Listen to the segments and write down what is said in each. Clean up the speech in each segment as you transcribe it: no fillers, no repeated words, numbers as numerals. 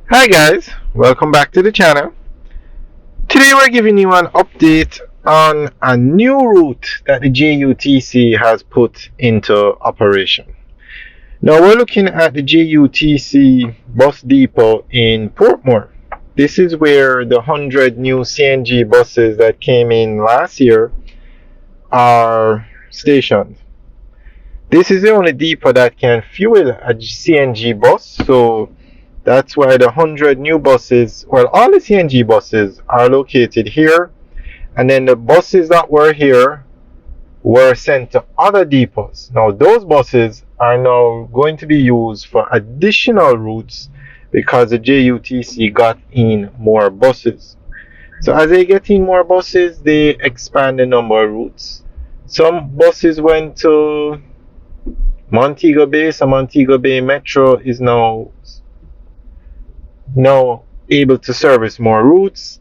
Hi guys, welcome back to the channel. Today we're giving you an update on a new route that the JUTC has put into operation. Now we're looking at the JUTC bus depot in Portmore. This is where the 100 new CNG buses that came in last year are stationed. This is the only depot that can fuel a CNG bus, so that's why the 100 new buses, well, all the CNG buses are located here, and then the buses that were here were sent to other depots. Now, those buses are now going to be used for additional routes because the JUTC got in more buses. So, as they get in more buses, they expand the number of routes. Some buses went to Montego Bay, so Montego Bay Metro is now able to service more routes,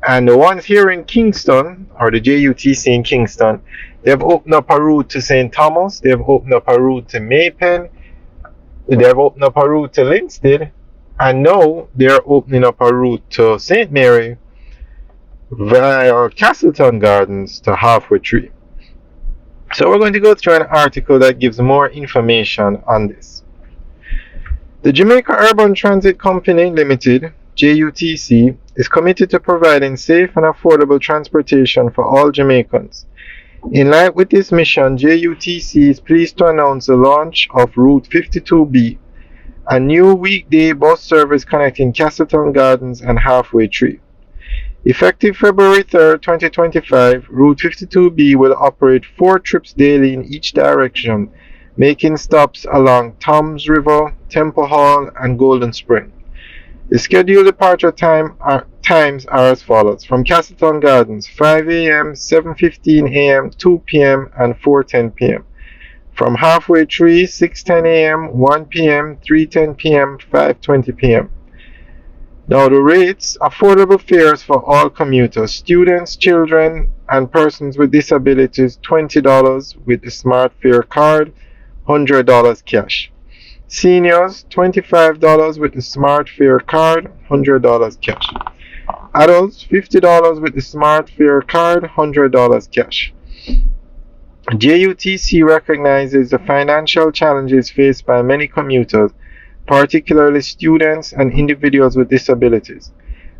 and the ones here in Kingston, or the JUTC in Kingston, they've opened up a route to St. Thomas, they've opened up a route to Maypen, they've opened up a route to Linstead, and now they're opening up a route to St. Mary via Castleton Gardens to Halfway Tree. So we're going to go through an article that gives more information on this. The Jamaica Urban Transit Company Limited, JUTC, is committed to providing safe and affordable transportation for all Jamaicans. In line with this mission, JUTC is pleased to announce the launch of Route 52B, a new weekday bus service connecting Castleton Gardens and Halfway Tree. Effective February 3, 2025, Route 52B will operate 4 trips daily in each direction, making stops along Toms River, Temple Hall, and Golden Spring. The scheduled departure times are as follows. From Castleton Gardens, 5 a.m., 7:15 a.m., 2 p.m., and 4:10 p.m. From Halfway Tree, 6:10 a.m., 1 p.m., 3:10 p.m., 5:20 p.m. Now the rates, affordable fares for all commuters, students, children, and persons with disabilities, $20 with the Smart Fare card, $100 cash. Seniors, $25 with the Smart Fare card, $100 cash. Adults, $50 with the Smart Fare card, $100 cash. JUTC recognizes the financial challenges faced by many commuters, particularly students and individuals with disabilities.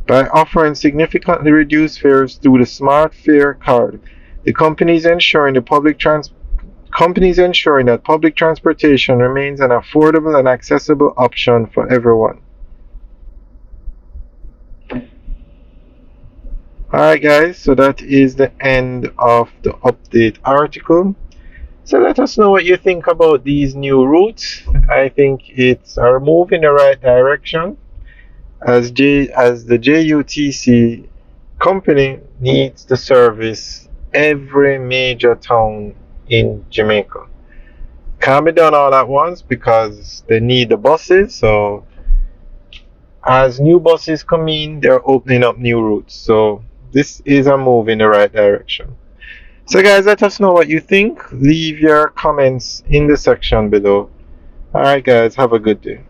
By offering significantly reduced fares through the Smart Fare card, the company is ensuring that public transportation remains an affordable and accessible option for everyone. Alright guys, so that is the end of the update article. So let us know what you think about these new routes. I think it's a move in the right direction as the JUTC company needs to service every major town in Jamaica. Can't be done all at once because they need the buses, so as new buses come in, they're opening up new routes. So this is a move in the right direction. So guys, let us know what you think. Leave your comments in the section below. Alright guys, have a good day.